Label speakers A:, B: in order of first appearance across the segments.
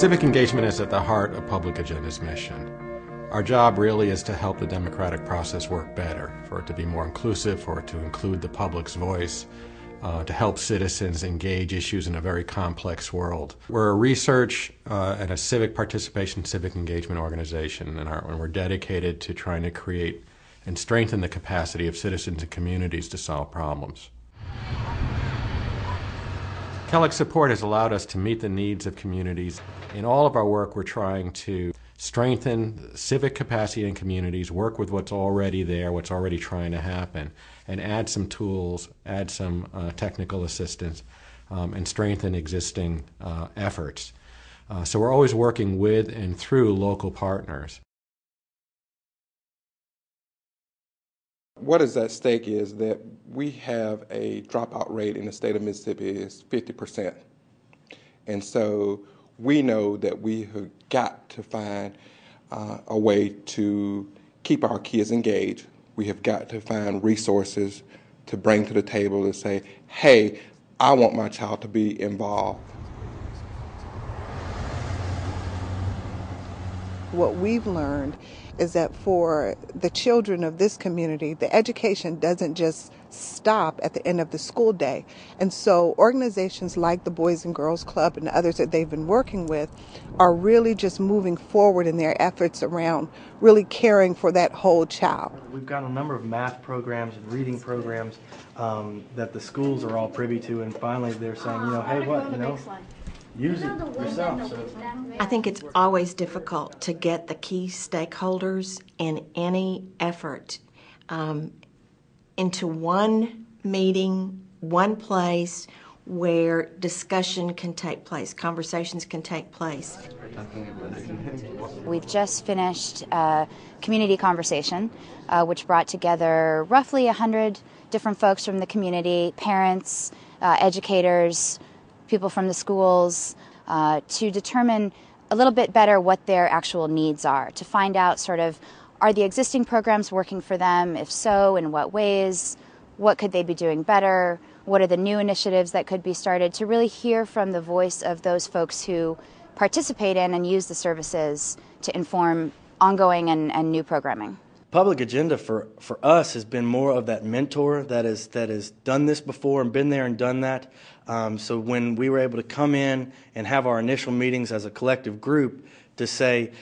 A: Civic engagement is at the heart of Public Agenda's mission. Our job really is to help the democratic process work better, for it to be more inclusive, for it to include the public's voice, to help citizens engage issues in a very complex world. We're a research and a civic participation, civic engagement organization, and we're dedicated to trying to create and strengthen the capacity of citizens and communities to solve problems. KADLEC support has allowed us to meet the needs of communities. In all of our work, we're trying to strengthen civic capacity in communities, work with what's already there, what's already trying to happen, and add some tools, add some technical assistance, and strengthen existing efforts. So we're always working with and through local partners.
B: What is at stake is that we have a dropout rate in the state of Mississippi is 50%. And so we know that we have got to find a way to keep our kids engaged. We have got to find resources to bring to the table and say, hey, I want my child to be involved.
C: What we've learned is that for the children of this community, the education doesn't just stop at the end of the school day. And so organizations like the Boys and Girls Club and others that they've been working with are really just moving forward in their efforts around really caring for that whole child.
D: We've got a number of math programs and reading programs that the schools are all privy to, and finally they're saying, hey, use it yourself. So.
E: I think it's always difficult to get the key stakeholders in any effort into one meeting, one place where discussion can take place, conversations can take place.
F: We've just finished a community conversation which brought together roughly 100 different folks from the community, parents, educators, people from the schools, to determine a little bit better what their actual needs are, to find out sort of, are the existing programs working for them? If so, in what ways? What could they be doing better? What are the new initiatives that could be started? To really hear from the voice of those folks who participate in and use the services to inform ongoing and new programming.
D: Public Agenda for us has been more of that mentor that has done this before and been there and done that. So when we were able to come in and have our initial meetings as a collective group to say,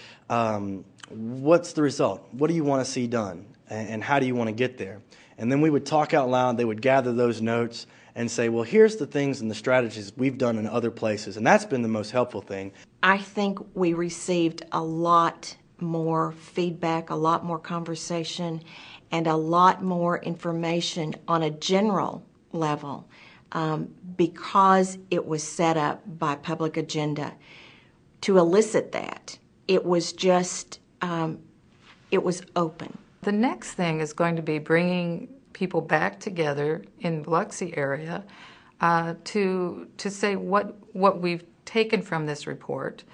D: what's the result? What do you want to see done? And how do you want to get there? And then we would talk out loud. They would gather those notes and say, well, here's the things and the strategies we've done in other places. And that's been the most helpful thing.
E: I think we received a lot more feedback, a lot more conversation, and a lot more information on a general level because it was set up by Public Agenda to elicit that. It was just, it was open.
G: The next thing is going to be bringing people back together in Biloxi area to say what we've taken from this report,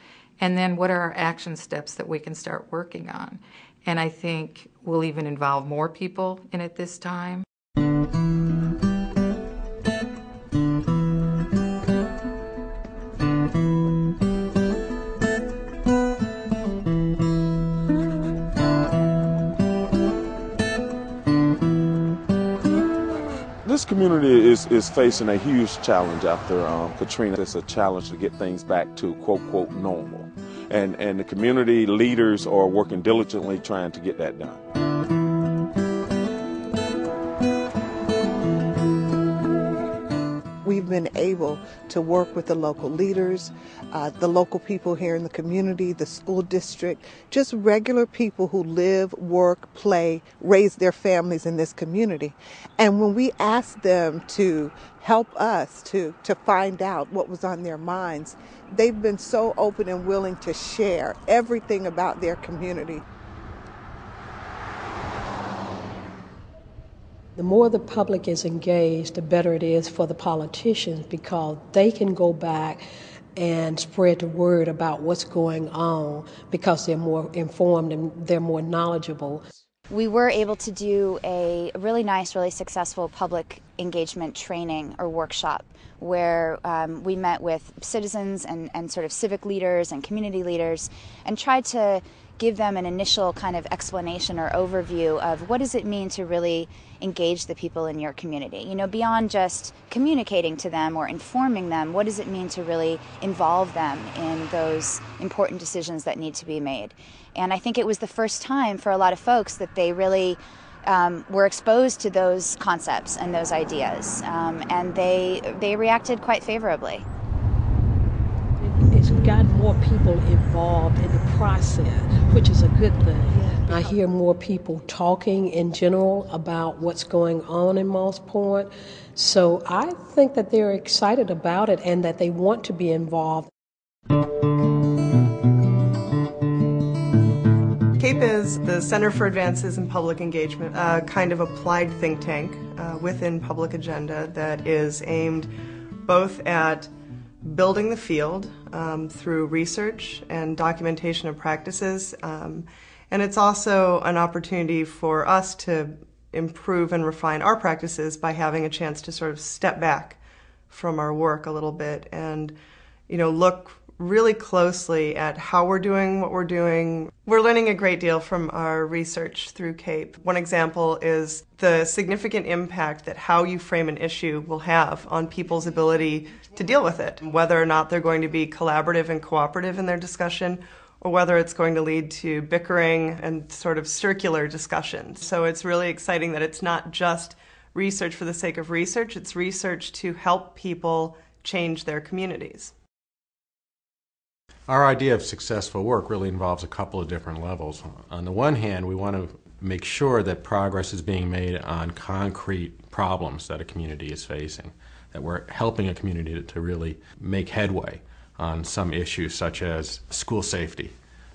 G: and then what are our action steps that we can start working on. And I think we'll even involve more people in it this time.
H: This community is facing a huge challenge after Katrina. It's a challenge to get things back to quote normal. And the community leaders are working diligently trying to get that done.
C: We've been able to work with the local leaders, the local people here in the community, the school district, just regular people who live, work, play, raise their families in this community. And when we asked them to help us to find out what was on their minds, they've been so open and willing to share everything about their community.
I: The more the public is engaged, the better it is for the politicians because they can go back and spread the word about what's going on because they're more informed and they're more knowledgeable.
F: We were able to do a really nice, really successful public engagement training or workshop where we met with citizens and sort of civic leaders and community leaders and tried to give them an initial kind of explanation or overview of what does it mean to really engage the people in your community. You know, beyond just communicating to them or informing them, what does it mean to really involve them in those important decisions that need to be made? And I think it was the first time for a lot of folks that they really were exposed to those concepts and those ideas, and they reacted quite favorably.
I: It's got more people involved in the process, which is a good thing. I hear more people talking in general about what's going on in Moss Point, so I think that they're excited about it and that they want to be involved.
J: CAPE is the Center for Advances in Public Engagement, a kind of applied think tank within Public Agenda that is aimed both at building the field through research and documentation of practices, and it's also an opportunity for us to improve and refine our practices by having a chance to sort of step back from our work a little bit and, you know, look really closely at how we're doing what we're doing. We're learning a great deal from our research through CAPE. One example is the significant impact that how you frame an issue will have on people's ability to deal with it, whether or not they're going to be collaborative and cooperative in their discussion, or whether it's going to lead to bickering and sort of circular discussions. So it's really exciting that it's not just research for the sake of research, it's research to help people change their communities.
A: Our idea of successful work really involves a couple of different levels. On the one hand, we want to make sure that progress is being made on concrete problems that a community is facing, that we're helping a community to really make headway on some issues such as school safety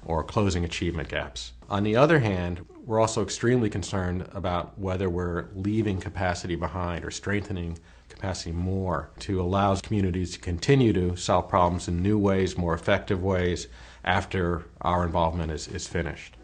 A: or closing achievement gaps. On the other hand, we're also extremely concerned about whether we're leaving capacity behind or strengthening capacity more to allow communities to continue to solve problems in new ways, more effective ways, after our involvement is finished.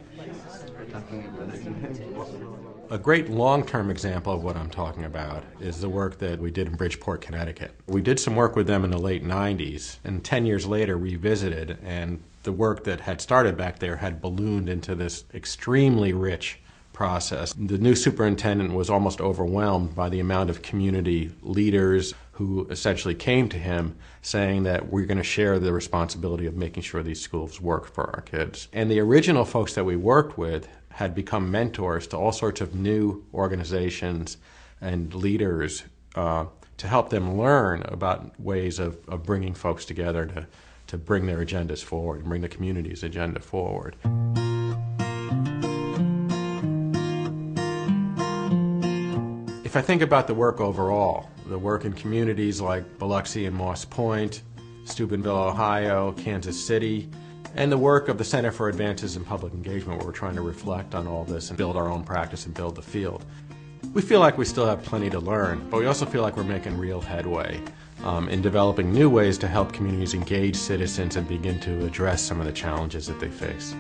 A: A great long-term example of what I'm talking about is the work that we did in Bridgeport, Connecticut. We did some work with them in the late 90s, and 10 years later revisited, and the work that had started back there had ballooned into this extremely rich process. The new superintendent was almost overwhelmed by the amount of community leaders who essentially came to him saying that we're going to share the responsibility of making sure these schools work for our kids. And the original folks that we worked with had become mentors to all sorts of new organizations and leaders to help them learn about ways of bringing folks together to bring their agendas forward and bring the community's agenda forward. If I think about the work overall, the work in communities like Biloxi and Moss Point, Steubenville, Ohio, Kansas City, and the work of the Center for Advances in Public Engagement, where we're trying to reflect on all this and build our own practice and build the field. We feel like we still have plenty to learn, but we also feel like we're making real headway in developing new ways to help communities engage citizens and begin to address some of the challenges that they face.